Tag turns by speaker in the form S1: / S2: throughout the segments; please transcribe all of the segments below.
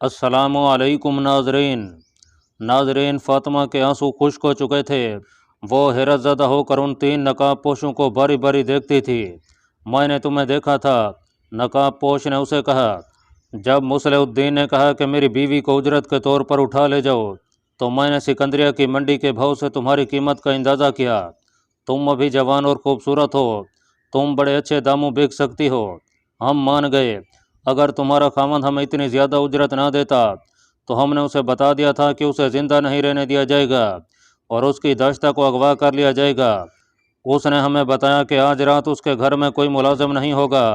S1: अस्सलामु अलैकुम नाजरीन, फातिमा के आंसू खुश्क हो चुके थे। वो हैरत ज़दा होकर उन तीन नकाब पोशों को बारी बारी देखती थी। मैंने तुम्हें देखा था, नकाब पोश ने उसे कहा। जब मुसलउद्दीन ने कहा कि मेरी बीवी को उजरत के तौर पर उठा ले जाओ, तो मैंने सिकंदरिया की मंडी के भाव से तुम्हारी कीमत का अंदाज़ा किया। तुम अभी जवान और खूबसूरत हो, तुम बड़े अच्छे दामों बिक सकती हो। हम मान गए। अगर तुम्हारा खामद हमें इतनी ज़्यादा उजरत ना देता तो हमने उसे बता दिया था कि उसे ज़िंदा नहीं रहने दिया जाएगा और उसकी दाश्ता को अगवा कर लिया जाएगा। उसने हमें बताया कि आज रात उसके घर में कोई मुलाजिम नहीं होगा,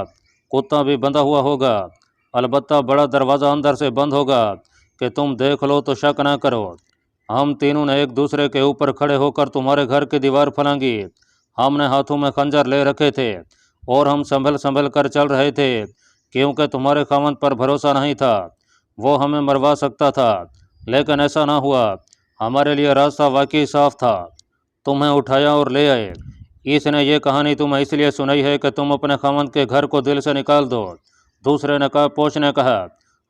S1: कुत्ता भी बंधा हुआ होगा, अलबत्ता बड़ा दरवाज़ा अंदर से बंद होगा कि तुम देख लो तो शक ना करो। हम तीनों ने एक दूसरे के ऊपर खड़े होकर तुम्हारे घर की दीवार फलांगी। हमने हाथों में खंजर ले रखे थे और हम संभल संभल कर चल रहे थे, क्योंकि तुम्हारे खामद पर भरोसा नहीं था, वो हमें मरवा सकता था। लेकिन ऐसा ना हुआ, हमारे लिए रास्ता वाकई साफ था। तुम्हें उठाया और ले आए। इसने ये कहानी तुम्हें इसलिए सुनाई है कि तुम अपने खामद के घर को दिल से निकाल दो। दूसरे नकाब पोश ने कहा,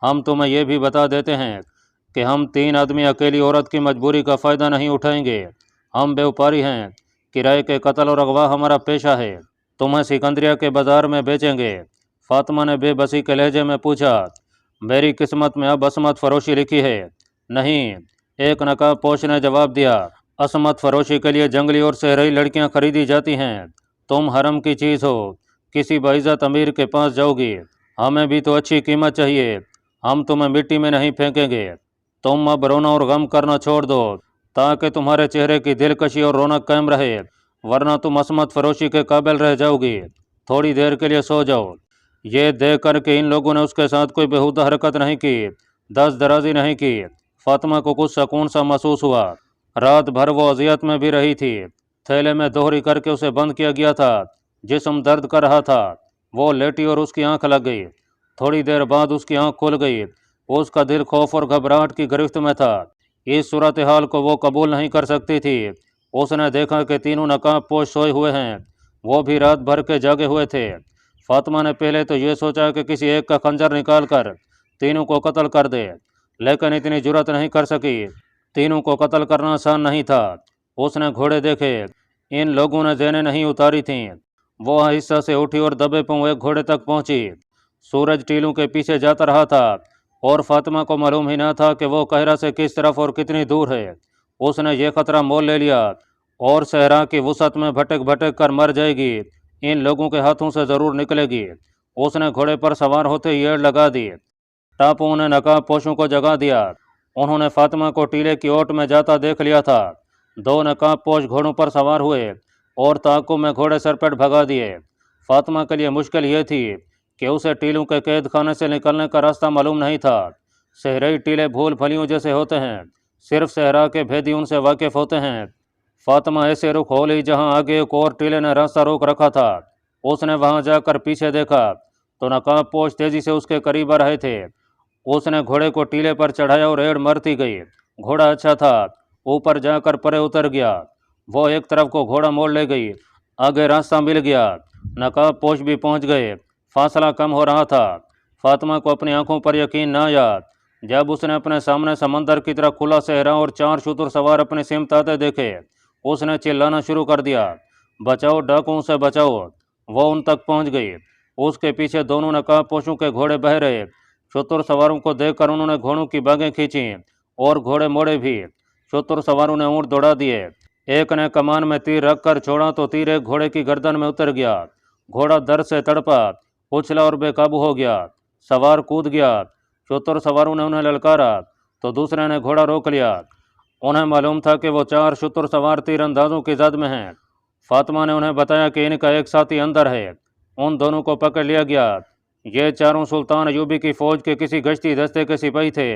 S1: हम तुम्हें यह भी बता देते हैं कि हम तीन आदमी अकेली औरत की मजबूरी का फ़ायदा नहीं उठाएंगे। हम व्यापारी हैं, किराए के कत्ल और अगवा हमारा पेशा है। तुम्हें सिकंदरिया के बाज़ार में बेचेंगे। फातिमा ने बेबसी के लहजे में पूछा, मेरी किस्मत में अब असमत फरोशी लिखी है? नहीं, एक नकाब पोश ने जवाब दिया। असमत फरोशी के लिए जंगली और सहराई लड़कियां खरीदी जाती हैं। तुम हरम की चीज़ हो, किसी बाइज़्ज़त अमीर के पास जाओगी। हमें भी तो अच्छी कीमत चाहिए। हम तुम्हें मिट्टी में नहीं फेंकेंगे। तुम अब रोना और गम करना छोड़ दो, ताकि तुम्हारे चेहरे की दिलकशी और रौनक कायम रहे, वरना तुम असमत फरोशी के काबिल रह जाओगी। थोड़ी देर के लिए सो जाओ। ये देख कर कि इन लोगों ने उसके साथ कोई बेहुदा हरकत नहीं की, दस दराजी नहीं की, फातिमा को कुछ सुकून सा महसूस हुआ। रात भर वो अजियत में भी रही थी। थैले में दोहरी करके उसे बंद किया गया था। जिस्म दर्द कर रहा था। वो लेटी और उसकी आंख लग गई। थोड़ी देर बाद उसकी आंख खुल गई। उसका दिल खौफ और घबराहट की गिरफ्त में था। इस सूरत हाल को वो कबूल नहीं कर सकती थी। उसने देखा कि तीनों नकाब पोश सोए हुए हैं, वो भी रात भर के जागे हुए थे। फातिमा ने पहले तो ये सोचा कि किसी एक का खंजर निकाल कर तीनों को कत्ल कर दे, लेकिन इतनी जुर्रत नहीं कर सकी। तीनों को कत्ल करना आसान नहीं था। उसने घोड़े देखे, इन लोगों ने जेनें नहीं उतारी थीं। वो हिस्सा से उठी और दबे पांव एक घोड़े तक पहुंची। सूरज टीलों के पीछे जाता रहा था और फातिमा को मालूम ही ना था कि वो कहरा से किस तरफ और कितनी दूर है। उसने ये खतरा मोल ले लिया और सहरा की वसत में भटक भटक कर मर जाएगी, इन लोगों के हाथों से ज़रूर निकलेगी। उसने घोड़े पर सवार होते ही एड़ लगा दी। टापुओं ने नकाब पोशों को जगा दिया। उन्होंने फातिमा को टीले की ओट में जाता देख लिया था। दो नकाब पोश घोड़ों पर सवार हुए और ताक़ुब में घोड़े सरपट भगा दिए। फातिमा के लिए मुश्किल ये थी कि उसे टीलों के कैद खाने से निकलने का रास्ता मालूम नहीं था। सहराई टीले भूल भलियों जैसे होते हैं, सिर्फ सहरा के भेदी उनसे वाकिफ़ होते हैं। फातिमा ऐसे रुख हो ली जहाँ आगे एक और टीले ने रास्ता रोक रखा था। उसने वहाँ जाकर पीछे देखा तो नकाब पोश तेजी से उसके करीब आ रहे थे। उसने घोड़े को टीले पर चढ़ाया और एड़ मरती गई। घोड़ा अच्छा था, ऊपर जाकर परे उतर गया। वो एक तरफ को घोड़ा मोड़ ले गई। आगे रास्ता मिल गया। नकाब पोश भी पहुँच गए। फासला कम हो रहा था। फातिमा को अपनी आंखों पर यकीन न आया जब उसने अपने सामने समंदर की तरह खुला सहरा और 4 शुतुर सवार अपने सिमत आते देखे। उसने चिल्लाना शुरू कर दिया, बचाओ, डाकुओं से बचाओ। वो उन तक पहुंच गई। उसके पीछे दोनों नकाब पोशों के घोड़े बह रहे। शुतुर सवारों को देखकर उन्होंने घोड़ों की बागें खींची और घोड़े मोड़े भी। शुतुर सवारों ने ऊँट दौड़ा दिए। एक ने कमान में तीर रखकर छोड़ा तो तीर एक घोड़े की गर्दन में उतर गया। घोड़ा दर्द से तड़पा, उछला और बेकाबू हो गया। सवार कूद गया। शुतुर सवारों ने उन्हें ललकारा तो दूसरे ने घोड़ा रोक लिया। उन्हें मालूम था कि वो 4 शुतुर सवार तीरंदाजों की जद में हैं। फातिमा ने उन्हें बताया कि इनका एक साथी अंदर है। उन दोनों को पकड़ लिया गया। ये चारों सुल्तान अयूबी की फ़ौज के किसी गश्ती दस्ते के सिपाही थे।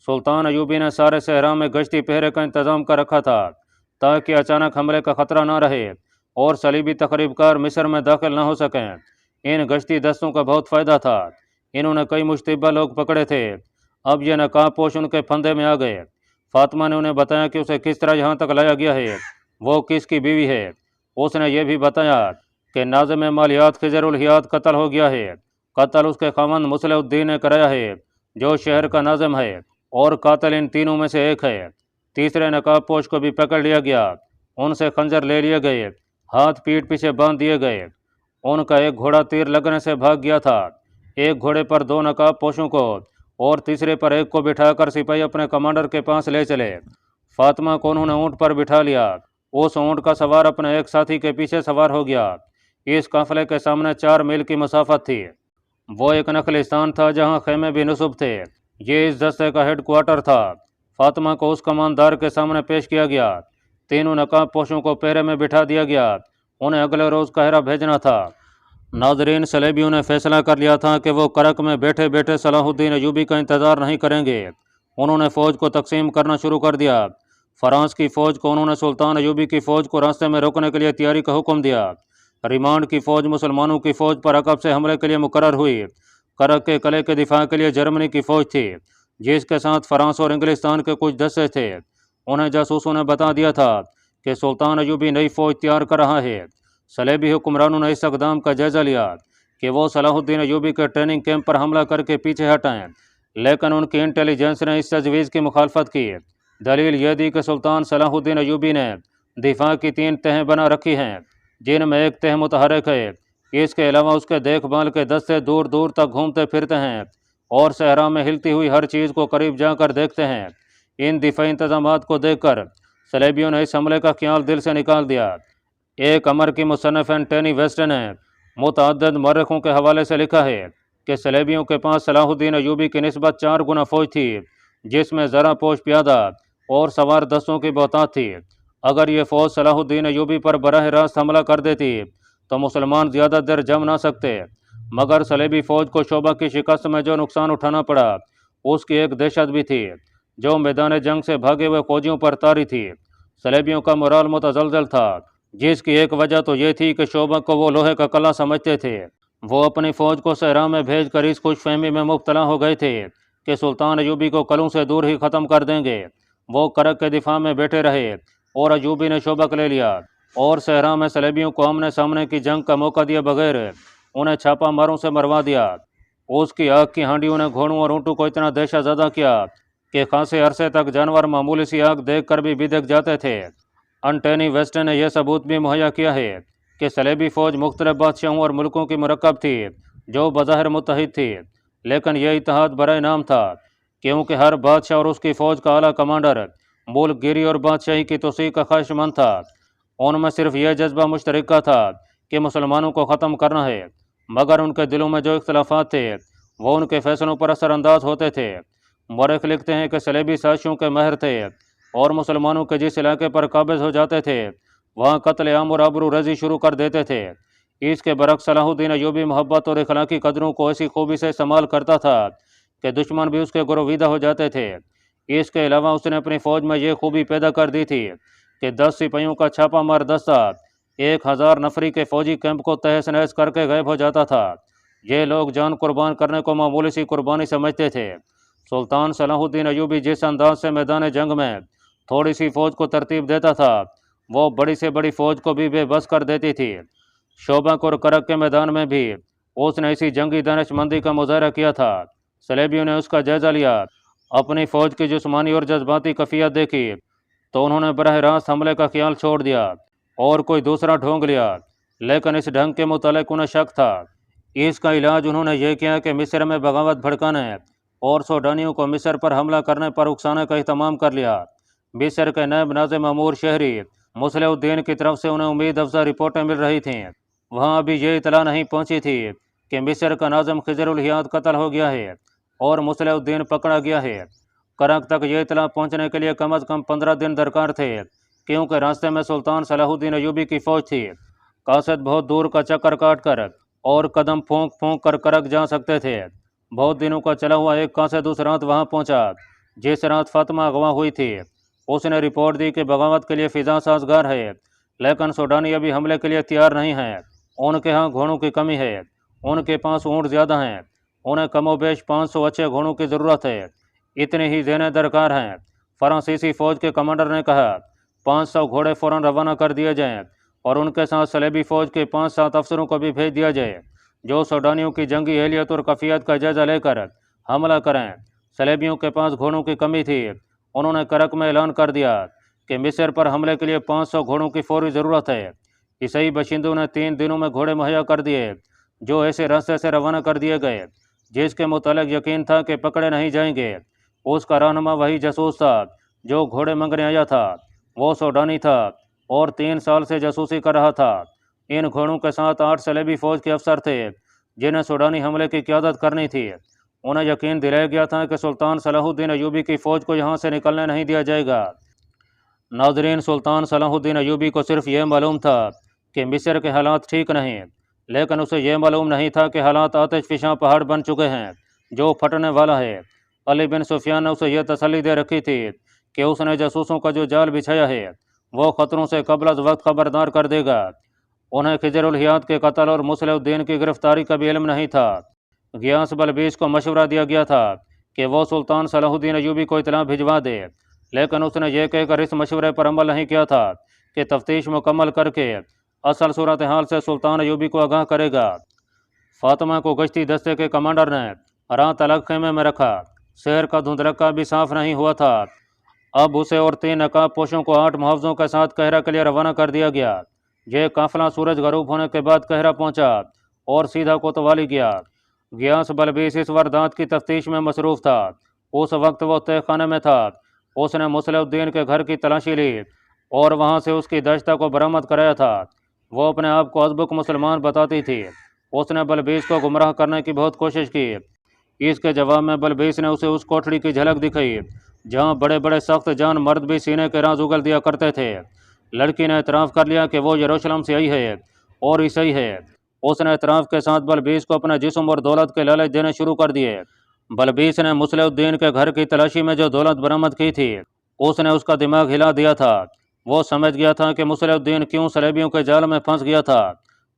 S1: सुल्तान अयूबी ने सारे सहरा में गश्ती पहरे का इंतज़ाम कर रखा था, ताकि अचानक हमले का ख़तरा ना रहे और सलीबी तकरीबकार मिस्र में दाखिल न हो सकें। इन गश्ती दस्तों का बहुत फ़ायदा था। इन्होंने कई मुश्तबा लोग पकड़े थे। अब ये नकाब पोश उनके फंदे में आ गए। फातिमा ने उन्हें बताया कि उसे किस तरह यहाँ तक लाया गया है, वो किसकी बीवी है। उसने ये भी बताया कि नाज़िम मालियात खिज़रुल हियात कत्ल हो गया है। कत्ल उसके खामंद मुसलउद्दीन ने कराया है। जो शहर का नाज़िम है और कातिल इन तीनों में से एक है। तीसरे नकाबपोश को भी पकड़ लिया गया, उनसे खंजर ले लिए गए, हाथ पीठ पीछे बांध दिए गए। उनका एक घोड़ा तीर लगने से भाग गया था। एक घोड़े पर 2 नकाबपोशों को और तीसरे पर एक को बिठाकर सिपाही अपने कमांडर के पास ले चले। फातिमा को उन्होंने ऊँट पर बिठा लिया। उस ऊँट का सवार अपने एक साथी के पीछे सवार हो गया। इस काफिले के सामने 4 मील की मसाफत थी। वो एक नखलिस्तान था जहाँ खेमे भी नसूब थे। ये इस दस्ते का हेड क्वार्टर था। फातिमा को उस कमानदार के सामने पेश किया गया। तीनों नकाबपोशों को पहरे में बिठा दिया गया। उन्हें अगले रोज़ काहिरा भेजना था। नाजरीन, सलेबियों ने फैसला कर लिया था कि वो करक में बैठे बैठे सलाहुद्दीन अयूबी का इंतज़ार नहीं करेंगे। उन्होंने फ़ौज को तकसीम करना शुरू कर दिया। फ्रांस की फ़ौज को उन्होंने सुल्तान अयूबी की फ़ौज को रास्ते में रोकने के लिए तैयारी का हुक्म दिया। रिमांड की फ़ौज मुसलमानों की फ़ौज पर अकब से हमले के लिए मुकर्रर हुई। करक के किले के दिफा के लिए जर्मनी की फ़ौज थी, जिसके साथ फ्रांस और इंग्लिस्तान के कुछ दस्ते थे। उन्हें जासूसों ने बता दिया था कि सुल्तान अयूबी नई फ़ौज तैयार कर रहा है। सलेबी हुक्मरानों ने इस इक़दाम का जायज़ा लिया कि वो सलाहुद्दीन अयूबी के ट्रेनिंग कैंप पर हमला करके पीछे हटाएं, लेकिन उनकी इंटेलिजेंस ने इस तजवीज़ की मुखालफत की। दलील यह दी कि सुल्तान सलाहुद्दीन अयूबी ने दिफा की 3 तहें बना रखी हैं, जिनमें एक तह मुतहरक है। इसके अलावा उसके देखभाल के दस्ते दूर दूर तक घूमते फिरते हैं और सहरा में हिलती हुई हर चीज़ को करीब जाकर देखते हैं। इन दिफाई इंतजामात को देखकर सलेबियों ने इस हमले का ख्याल दिल से निकाल दिया। एक अमर की मुसन्निफ एंटनी वेस्टन ने मुतअद्दिद मौरखों के हवाले से लिखा है कि सलेबियों के पास सलाहुद्दीन अयूबी की निस्बत 4 गुना फ़ौज थी, जिसमें ज़रा पोश प्यादा और सवार दस्तों की बहुतात थी। अगर ये फ़ौज सलाहुद्दीन अयूबी पर बराह रास्त हमला कर देती तो मुसलमान ज़्यादा देर जम ना सकते, मगर सलेबी फ़ौज को शोबा की शिकस्त में जो नुकसान उठाना पड़ा, उसकी एक दहशत भी थी जो मैदान जंग से भागे हुए फ़ौजियों पर तारी थी। सलेबियों का मोराल मुतज़लज़ल था, जिसकी एक वजह तो ये थी कि शोबा को वो लोहे का कला समझते थे। वो अपनी फ़ौज को सहरा में भेज कर इस खुशफहमी में मुब्तला हो गए थे कि सुल्तान अयूबी को कलों से दूर ही ख़त्म कर देंगे। वो करक के दिफा में बैठे रहे और अयूबी ने शोबक ले लिया और सहरा में सलेबियों को आमने सामने की जंग का मौका दिए बगैर उन्हें छापा मारों से मरवा दिया। उसकी आग की हांडियों ने घोड़ों और ऊँटों को इतना दहशत ज़दा किया कि खासे अरसे तक जानवर मामूली सी आग देख कर भी बिदक जाते थे। एंटनी वेस्टन ने यह सबूत भी मुहैया किया है कि सलेबी फ़ौज मुख्तलिफ बादशाहों और मुल्कों की मुरक्कब थी जो बज़ाहिर मुत्तहिद थी, लेकिन यह इत्तेहाद बराए नाम था, क्योंकि हर बादशाह और उसकी फ़ौज का आला कमांडर मुल्क गिरी और बादशाही की तोसीक का ख्वाहिशमंद था। उनमें सिर्फ यह जज्बा मुश्तरका था कि मुसलमानों को ख़त्म करना है, मगर उनके दिलों में जो इख्तलाफात थे वो उनके फैसलों पर असरानंदाज होते थे। मौरख लिखते हैं कि सलेबी साजिशों के माहिर थे और मुसलमानों के जिस इलाके पर काबिज हो जाते थे वहाँ कत्ल आम और आबरू रजी शुरू कर देते थे। इसके बरक्स सलाहुद्दीन अयूबी मोहब्बत और इखलाकी कदरों को ऐसी खूबी से इस्तेमाल करता था कि दुश्मन भी उसके गुरोविदा हो जाते थे। इसके अलावा उसने अपनी फ़ौज में यह खूबी पैदा कर दी थी कि 10 सिपाहियों का छापा मार दस्ता 1000 नफरी के फ़ौजी कैंप को तहस नहस करके गायब हो जाता था। ये लोग जान कुर्बान करने को मामूली सी कुर्बानी समझते थे। सुल्तान सलाहुद्दीन अयूबी जिस अंदाज से मैदान जंग में थोड़ी सी फ़ौज को तरतीब देता था, वो बड़ी से बड़ी फ़ौज को भी बेबस कर देती थी। शोबक और करक के मैदान में भी उसने इसी जंगी दानिशमंदी का मुजाहरा किया था। सलेबियों ने उसका जायज़ा लिया, अपनी फ़ौज की जिस्मानी और जज्बाती कफ़ियत देखी तो उन्होंने बराह रास्त हमले का ख्याल छोड़ दिया और कोई दूसरा ढोंग लिया, लेकिन इस ढंग के मुतालिक उन्हें शक था। इसका इलाज उन्होंने यह किया कि मिस्र में बगावत भड़काने और सूडानियों को मिस्र पर हमला करने पर उकसाने का अहतमाम कर लिया। मिस्र के नैब नाज़िम अमूर शहरी मुसलिहुद्दीन की तरफ से उन्हें उम्मीद अफजा रिपोर्टें मिल रही थीं। वहाँ अभी ये इतला नहीं पहुँची थी कि मिस्र का नाज़िम खिज़रुल-हियाद कत्ल हो गया है और मुसलिहुद्दीन पकड़ा गया है। करक तक ये इतला पहुँचने के लिए कम अज़ कम 15 दिन दरकार थे, क्योंकि रास्ते में सुल्तान सलाहुद्दीन अयूबी की फ़ौज थी। कासिद बहुत दूर का चक्कर काट कर और कदम फूंक फूंक कर करक जा सकते थे। बहुत दिनों का चला हुआ एक कासिद उस रात वहाँ पहुँचा जिस रात फातिमा अगवा हुई थी। उसने रिपोर्ट दी कि बगावत के लिए फ़िज़ा साजगार है, लेकिन सूडानी अभी हमले के लिए तैयार नहीं हैं। उनके यहाँ घोड़ों की कमी है, उनके पास ऊँट ज़्यादा हैं, उन्हें कमोबेश 500 अच्छे घोड़ों की ज़रूरत है, इतनी ही ज़ेनें दरकार हैं। फ्रांसीसी फ़ौज के कमांडर ने कहा 500 घोड़े फ़ौरन रवाना कर दिए जाएँ और उनके साथ सलेबी फ़ौज के 5-7 अफसरों को भी भेज दिया जाए जो सूडानियों की जंगी एहलियत और कफ़ियत का जायज़ा लेकर حملہ کریں۔ صلیبیوں کے پاس گھوڑوں کی کمی تھی۔ انہوں نے کرک میں اعلان کر دیا کہ مصر پر حملے کے لیے 500 گھوڑوں کی فوری ضرورت ہے۔ عیسائی باشندوں نے 3 دنوں میں گھوڑے مہیا کر دیے، جو ایسے راستے سے روانہ کر دیے گئے جس کے متعلق یقین تھا کہ پکڑے نہیں جائیں گے۔ اس کا رہنما وہی جاسوس تھا جو گھوڑے منگنے آیا تھا۔ وہ سوڈانی تھا اور 3 سال سے جاسوسی کر رہا تھا۔ ان گھوڑوں کے ساتھ 8 صلیبی فوج کے افسر تھے جنہیں سوڈانی حملے کی قیادت کرنی تھی۔ انہیں یقین دلایا گیا تھا کہ سلطان صلاح الدین ایوبی کی فوج کو یہاں سے نکلنے نہیں دیا جائے گا۔ ناظرین، سلطان صلاح الدین ایوبی کو صرف یہ معلوم تھا کہ مصر کے حالات ٹھیک نہیں، لیکن اسے یہ معلوم نہیں تھا کہ حالات آتش فشاں پہاڑ بن چکے ہیں جو پھٹنے والا ہے۔ علی بن سفیان نے اسے یہ تسلی دے رکھی تھی کہ اس نے جاسوسوں کا جو جال بچھایا ہے وہ خطروں سے قبل از وقت خبردار کر دے گا۔ انہیں خضر الحیات کے قتل اور مصلح الدین کی گرفتاری کا بھی علم نہیں تھا۔ غیاث بلبیس کو مشورہ دیا گیا تھا کہ وہ سلطان صلاح الدین ایوبی کو اطلاع بھجوا دے، لیکن اس نے یہ کہہ کر اس مشورے پر عمل نہیں کیا تھا کہ تفتیش مکمل کر کے اصل صورتحال سے سلطان ایوبی کو آگاہ کرے گا۔ فاطمہ کو گشتی دستے کے کمانڈر نے رات الگ خیمے میں رکھا۔ شہر کا دھندلکا بھی صاف نہیں ہوا تھا۔ اب اسے اور 3 نقاب پوشوں کو 8 محافظوں کے ساتھ قہرہ کے لیے روانہ کر دیا گیا۔ یہ قافلہ سورج غروب ہونے کے بعد قہرہ پہنچا اور سیدھا کوتوالی گیا۔ غیاث بلبیس اس واردات کی تفتیش میں مصروف تھا۔ اس وقت وہ تہ خانے میں تھا۔ اس نے مصلح الدین کے گھر کی تلاشی لی اور وہاں سے اس کی دشتہ کو برآمد کرایا تھا۔ وہ اپنے آپ کو ازبک مسلمان بتاتی تھی۔ اس نے بلبیس کو گمراہ کرنے کی بہت کوشش کی۔ اس کے جواب میں بلبیس نے اسے اس کوٹھڑی کی جھلک دکھائی جہاں بڑے بڑے سخت جان مرد بھی سینے کے راز اگل دیا کرتے تھے۔ لڑکی نے اعتراف کر لیا کہ وہ یروشلم سے آئی ہے اور عیسائی ہے۔ اس نے اعتراف کے ساتھ بلبیس کو اپنے جسم اور دولت کے لالچ دینے شروع کر دیے۔ بلبیس نے مصلح الدین کے گھر کی تلاشی میں جو دولت برآمد کی تھی اس نے اس کا دماغ ہلا دیا تھا۔ وہ سمجھ گیا تھا کہ مصلح الدین کیوں صلیبیوں کے جال میں پھنس گیا تھا۔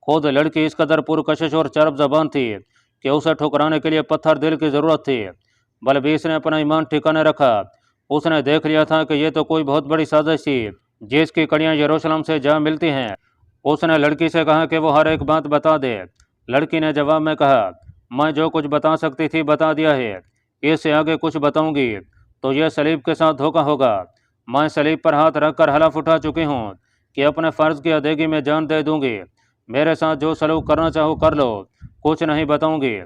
S1: خود لڑکی اس قدر پرکشش اور چرب زبان تھی کہ اسے ٹھکرانے کے لیے پتھر دل کی ضرورت تھی۔ بلبیس نے اپنا ایمان ٹھکانے رکھا۔ اس نے دیکھ لیا تھا کہ یہ تو کوئی بہت بڑی سازش تھی جس کی کڑیاں یروشلم سے جا ملتی ہیں۔ اس نے لڑکی سے کہا کہ وہ ہر ایک بات بتا دے۔ لڑکی نے جواب میں کہا، میں جو کچھ بتا سکتی تھی بتا دیا ہے۔ اس سے آگے کچھ بتاؤں گی تو یہ صلیب کے ساتھ دھوکہ ہوگا۔ میں صلیب پر ہاتھ رکھ کر حلف اٹھا چکی ہوں کہ اپنے فرض کی ادائیگی میں جان دے دوں گی۔ میرے ساتھ جو سلوک کرنا چاہو کر لو، کچھ نہیں بتاؤں گی۔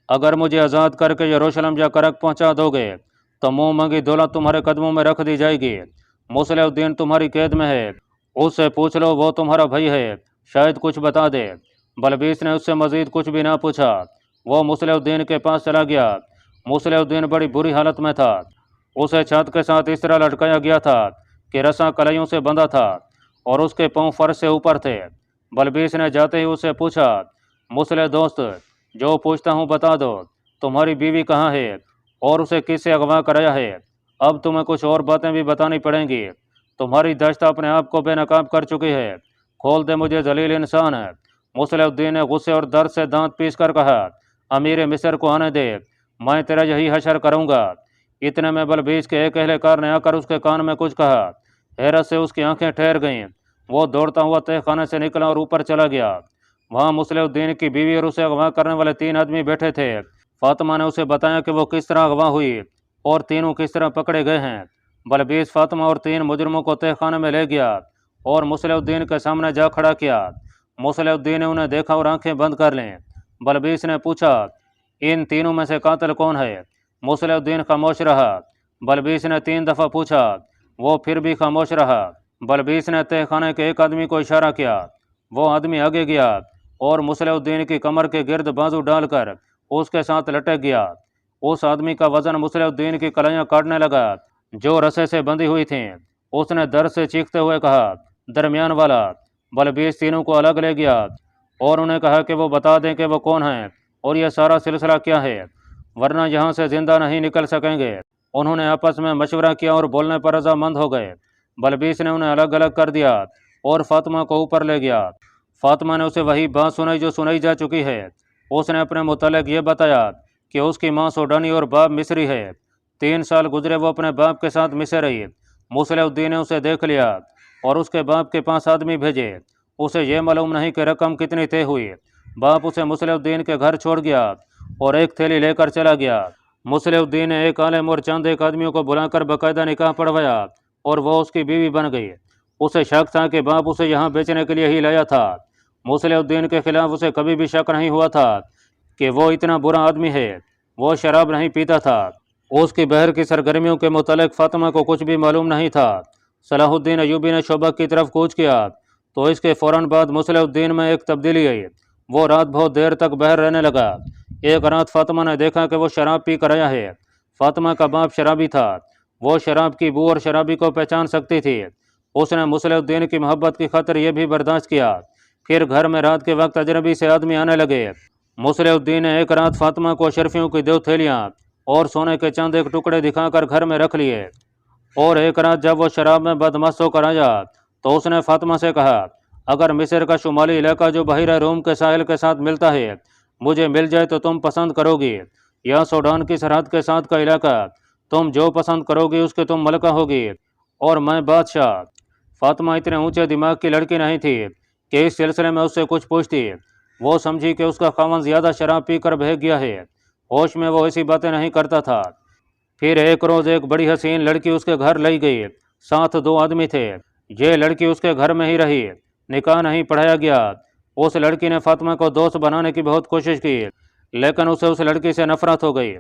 S1: اگر مجھے آزاد کر کے یروشلم یا کرک پہنچا دو گے تو منہ مانگی دولت تمہارے قدموں میں رکھ دی جائے گی۔ مصلح الدین تمہاری قید میں ہے، اس سے پوچھ لو، وہ تمہارا بھائی ہے، شاید کچھ بتا دے۔ بلبیس نے اس سے مزید کچھ بھی نہ پوچھا۔ وہ مصلح الدین کے پاس چلا گیا۔ مصلح الدین بڑی بری حالت میں تھا۔ اسے چھت کے ساتھ اس طرح لٹکایا گیا تھا کہ رسا کلائیوں سے بندھا تھا اور اس کے پاؤں فرش سے اوپر تھے۔ بلبیس نے جاتے ہی اس سے پوچھا، مصلح دوست، جو پوچھتا ہوں بتا دو، تمہاری بیوی کہاں ہے اور اسے کس سے اغوا کرایا ہے؟ اب تمہیں کچھ اور باتیں بھی بتانی پڑیں گی۔ تمہاری دشتہ اپنے آپ کو بے نقاب کر چکی ہے۔ کھول دے، مجھے ذلیل انسان ہے۔ مصلح الدین نے غصے اور درد سے دانت پیس کر کہا، امیر مصر کو آنے دے، میں تیرا یہی حشر کروں گا۔ اتنے میں بلبیس کے ایک اہلکار نے آ کر اس کے کان میں کچھ کہا۔ حیرت سے اس کی آنکھیں ٹھہر گئیں۔ وہ دوڑتا ہوا تہ خانے سے نکلا اور اوپر چلا گیا۔ وہاں مصلح الدین کی بیوی اور اسے اغوا کرنے والے 3 آدمی بیٹھے تھے۔ فاطمہ نے اسے بتایا کہ وہ کس طرح اغوا ہوئی اور تینوں کس طرح پکڑے گئے ہیں۔ بلبیس فاطمہ اور 3 مجرموں کو تہ خانے میں لے گیا اور مصلح الدین کے سامنے جا کھڑا کیا۔ مصلح الدین نے انہیں دیکھا اور آنکھیں بند کر لیں۔ بلبیس نے پوچھا، ان تینوں میں سے قاتل کون ہے؟ مصلح الدین خاموش رہا۔ بلبیس نے 3 دفعہ پوچھا، وہ پھر بھی خاموش رہا۔ بلبیس نے تہ خانے کے ایک آدمی کو اشارہ کیا۔ وہ آدمی آگے گیا اور مصلح الدین کی کمر کے گرد بازو ڈال کر اس کے ساتھ لٹک گیا۔ اس آدمی کا وزن مصلح الدین کی کلائیاں کاٹنے لگا جو رسے سے بندھی ہوئی تھیں۔ اس نے درد سے چیختے ہوئے کہا، درمیان والا۔ بلبیس تینوں کو الگ لے گیا اور انہیں کہا کہ وہ بتا دیں کہ وہ کون ہیں اور یہ سارا سلسلہ کیا ہے، ورنہ یہاں سے زندہ نہیں نکل سکیں گے۔ انہوں نے آپس میں مشورہ کیا اور بولنے پر رضامند ہو گئے۔ بلبیس نے انہیں الگ الگ کر دیا اور فاطمہ کو اوپر لے گیا۔ فاطمہ نے اسے وہی بات سنائی جو سنائی جا چکی ہے۔ اس نے اپنے متعلق یہ بتایا کہ اس کی ماں سوڈانی اور باپ مصری ہے۔ 3 سال گزرے وہ اپنے باپ کے ساتھ مصر رہی۔ مصلح الدین نے اسے دیکھ لیا اور اس کے باپ کے پاس آدمی بھیجے۔ اسے یہ معلوم نہیں کہ رقم کتنی طے ہوئی۔ باپ اسے مصلح الدین کے گھر چھوڑ گیا اور ایک تھیلی لے کر چلا گیا۔ मुसलिह उद्दीन ने एक आलिम और चंद एक आदमियों को बुलाकर बाकायदा निकाह पढ़वाया और वो उसकी बीवी बन गई। उसे शक था कि बाप उसे यहाँ बेचने के लिए ही लाया था। मुसलिह उद्दीन के खिलाफ उसे कभी भी शक नहीं हुआ था कि वो इतना बुरा आदमी है। वो शराब नहीं पीता था। उसकी बहर की सरगर्मियों के मुतालिक फातिमा को कुछ भी मालूम नहीं था। सलाहुद्दीन अयूबी ने शोबा की तरफ कूच किया तो इसके फ़ौरन बाद मुसलिह उद्दीन में एक तब्दीली आई। वो रात बहुत देर तक बहर रहने लगा। एक रात फातिमा ने देखा कि वो शराब पी कर आया है। फातिमा का बाप शराबी था। वो शराब की बू और शराबी को पहचान सकती थी। उसने मुसलिह उद्दीन की मोहब्बत की खातिर यह भी बर्दाश्त किया। फिर घर में रात के वक्त अजनबी से आदमी आने लगे। मुसलिह उद्दीन ने एक रात फातिमा को अशरफियों की 2 थैलियाँ और सोने के चंद एक टुकड़े दिखाकर घर में रख लिए। और एक रात जब वो शराब में बदमस्त होकर आया तो उसने फातिमा से कहा, अगर मिस्र का शुमाली इलाका जो बहिरा रोम के साहिल के साथ मिलता है मुझे मिल जाए तो तुम पसंद करोगी, या सूडान की सरहद के साथ का इलाका, तुम जो पसंद करोगी उसके तुम मलका होगी और मैं बादशाह। फातिमा इतने ऊंचे दिमाग की लड़की नहीं थी कि इस सिलसिले में उससे कुछ पूछती। वो समझी कि उसका खावन ज़्यादा शराब पी कर बह गया है। होश में वो ऐसी बातें नहीं करता था। फिर एक रोज़ एक बड़ी हसीन लड़की उसके घर लाई गई। साथ 2 आदमी थे। ये लड़की उसके घर में ही रही। निकाह नहीं पढ़ाया गया। उस लड़की ने फातिमा को दोस्त बनाने की बहुत कोशिश की, लेकिन उसे उस लड़की से नफरत हो गई।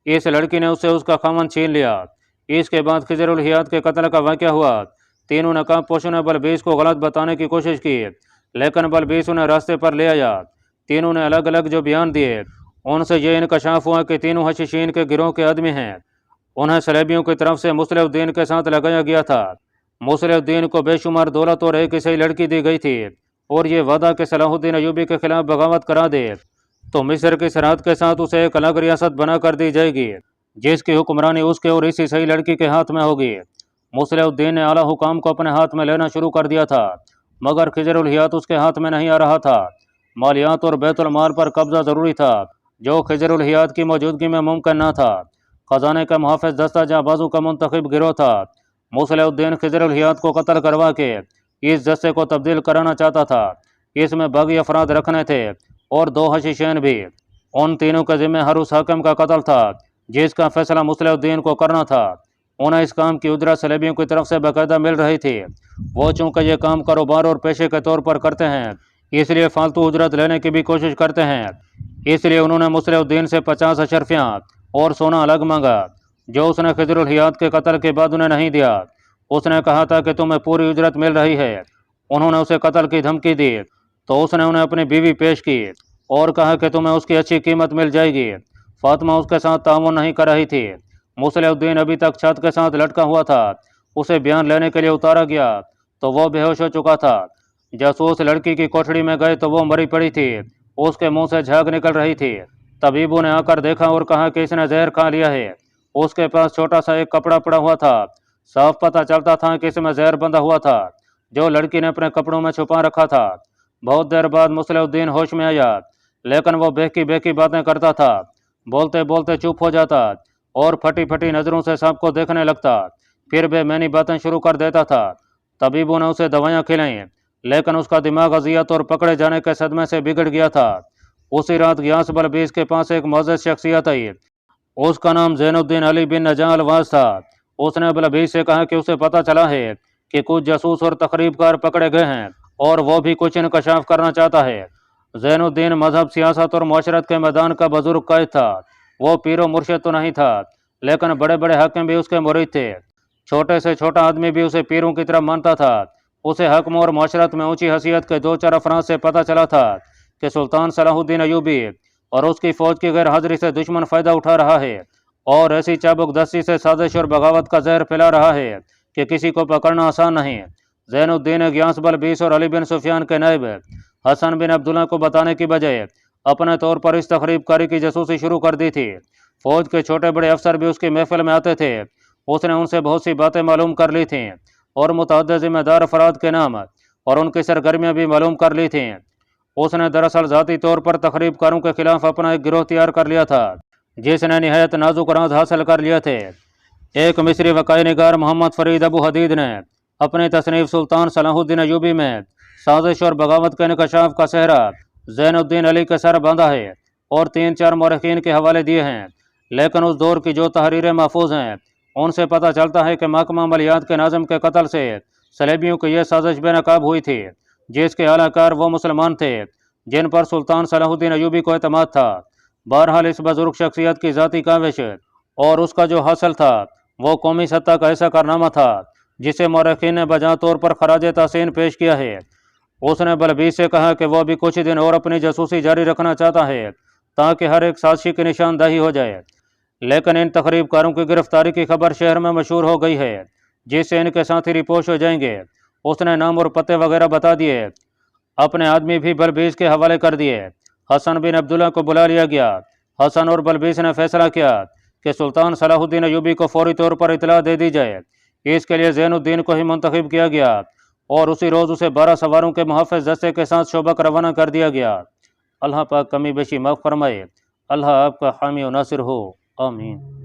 S1: इस लड़की ने उससे उसका खामन छीन लिया। इसके बाद खिजरुल हियात के कत्ल का वाक़या हुआ। तीनों नकाब पोशों ने बलबीस को गलत बताने की कोशिश की, लेकिन बलबीस उन्हें रास्ते पर ले आया। तीनों ने अलग अलग जो बयान दिए उनसे ये इनकशाफ हुआ कि तीनों हशीशीन के गिरोह के आदमी हैं। उन्हें सलेबियों की तरफ से मुसलिह उद्दीन के साथ लगाया गया था। मुसलिह उद्दीन को बेशुमार दौलत और एक सही लड़की दी गई थी और ये वादा कि सलाहुद्दीन अयूबी के खिलाफ बगावत करा दे तो मिस्र की सरहद के साथ उसे एक अलग रियासत बना कर दी जाएगी जिसकी हुक्मरानी उसके और इसी सही लड़की के हाथ में होगी। मुसलिह उद्दीन ने आला हुकाम को अपने हाथ में लेना शुरू कर दिया था, मगर खिजरुल हियात उसके हाथ में नहीं आ रहा था। मालियात और बैतुल माल पर कब्जा ज़रूरी था, जो खिजरुल हियात की मौजूदगी में मुमकिन न था। खजाने का मुहाफ़िज़ दस्ता जाबाजों का मुंतखब गिरोह था। मुसलिह उद्दीन खिजरुल हियात को कत्ल करवा के इस दस्ते को तब्दील कराना चाहता था। इसमें बागी अफराद रखने थे और 2 हशीशैन भी। उन तीनों के ज़िम्मे हर उस हाकिम का कत्ल था जिसका फैसला मुसलिह उद्दीन को करना था। उन्हें इस काम की उजरत सलेबियों की तरफ से बाकायदा मिल रही थी। वो चूँकि ये काम कारोबार और पेशे के तौर पर करते हैं, इसलिए फालतू उजरत लेने की भी कोशिश करते हैं। इसलिए उन्होंने मुसलिह उद्दीन से 50 अशरफियाँ और सोना अलग मांगा, जो उसने खिजरुल हियात के कत्ल के बाद उन्हें नहीं दिया। उसने कहा था कि तुम्हें पूरी उजरत मिल रही है। उन्होंने उसे कत्ल की धमकी दी तो उसने उन्हें अपनी बीवी पेश की और कहा कि तुम्हें उसकी अच्छी कीमत मिल जाएगी। फातिमा उसके साथ ताउन नहीं कर रही थी। मुसलिह उद्दीन अभी तक छत के साथ लटका हुआ था। उसे बयान लेने के लिए उतारा गया तो वो बेहोश हो चुका था। जासूस लड़की की कोठड़ी में गए तो वो मरी पड़ी थी। उसके मुंह से झाग निकल रही थी। तबीबों ने आकर देखा और कहा कि इसने जहर खा लिया है। उसके पास छोटा सा एक कपड़ा पड़ा हुआ था। साफ पता चलता था कि इसमें जहर बंधा हुआ था, जो लड़की ने अपने कपड़ों में छुपा रखा था। बहुत देर बाद मुसलिह उद्दीन होश में आया, लेकिन वो बहकी बहकी बातें करता था। बोलते बोलते चुप हो जाता और फटी फटी नज़रों से सबको देखने लगता। फिर बेमैनी बातें शुरू कर देता था। तबीबों ने उसे दवाइयाँ खिलाईं, लेकिन उसका दिमाग अजियत और पकड़े जाने के सदमे से बिगड़ गया था। उसी रात गियास बलबीस के पास एक मोअज़्ज़ज़ शख्सियत आई। उसका नाम ज़ैनुद्दीन अली बिन नजाह अलवाज था। उसने बलबीस से कहा कि उसे पता चला है कि कुछ जासूस और तकरीबकार पकड़े गए हैं और वो भी कुछ इनकशाफ करना चाहता है। ज़ैनुद्दीन मजहब, सियासत और माशरत के मैदान का बुजुर्ग कायद था। वो पीरो मुर्शिद तो नहीं था, लेकिन बड़े बड़े हाकिम भी उसके मुरीद थे। छोटे से छोटा आदमी भी उसे पीरों की तरफ मानता था। उसे हकम और माशरत में ऊंची हैसियत के 2-4 अफराद से पता चला था कि सुल्तान सलाहुद्दीन अयूबी और उसकी फ़ौज की गैर हाजिरी से दुश्मन फ़ायदा उठा रहा है और ऐसी चाबुक दस्ती से साजिश और बगावत का जहर फैला रहा है कि किसी को पकड़ना आसान नहीं। ज़ैनुद्दीन ने गियास बलबीस और अली बिन सुफियान के नायब हसन बिन अब्दुल्ला को बताने की बजाय अपने तौर पर इस तखरीबकारी की जासूसी शुरू कर दी थी। फ़ौज के छोटे बड़े अफसर भी उसकी महफिल में आते थे। उसने उनसे बहुत सी बातें मालूम कर ली थीं और मुतअद्दिद ज़िम्मेदार अफराद के नाम और उनकी सरगर्मियाँ भी मालूम कर ली थीं। उसने दरअसल ज़ाती तौर पर तखरीबकारों के खिलाफ अपना एक गिरोह तैयार कर लिया था, जिसने निहायत नाजुक राज हासिल कर लिए थे। एक मिस्री वक़ाई निगार मोहम्मद फरीद अबू हदीद ने अपनी तसनीफ़ सुल्तान सलाहुद्दीन अयूबी में साजिश और बगावत के इंकशाफ का सहरा ज़ैनुद्दीन अली के सर बांधा है और 3-4 मौरखीन के हवाले दिए हैं, لیکن اس دور کی جو تحریریں محفوظ ہیں ان سے پتہ چلتا ہے کہ محکمہ عملیات کے ناظم کے قتل سے صلیبیوں کی یہ سازش بے نقاب ہوئی تھی، جس کے اعلی کار وہ مسلمان تھے جن پر سلطان صلاح الدین ایوبی کو اعتماد تھا۔ بہرحال اس بزرگ شخصیت کی ذاتی کاوش اور اس کا جو حاصل تھا وہ قومی سطح کا ایسا کارنامہ تھا جسے مورخین نے بجا طور پر خراج تحسین پیش کیا ہے۔ اس نے بلبیس سے کہا کہ وہ ابھی کچھ دن اور اپنی جاسوسی جاری رکھنا چاہتا ہے تاکہ ہر ایک سازشی کی نشاندہی ہو جائے، لیکن ان تخریب کاروں کی گرفتاری کی خبر شہر میں مشہور ہو گئی ہے جس سے ان کے ساتھی رپوش ہو جائیں گے۔ اس نے نام اور پتے وغیرہ بتا دیے، اپنے آدمی بھی بلبیس کے حوالے کر دیے۔ حسن بن عبداللہ کو بلا لیا گیا۔ حسن اور بلبیس نے فیصلہ کیا کہ سلطان صلاح الدین ایوبی کو فوری طور پر اطلاع دے دی جائے۔ اس کے لیے زین الدین کو ہی منتخب کیا گیا اور اسی روز اسے 12 سواروں کے محافظ دستے کے ساتھ شوبک روانہ کر دیا گیا۔ اللہ پاک کمی بیشی معاف فرمائے۔ اللہ آپ کا حامی و ناصر ہو، آمین۔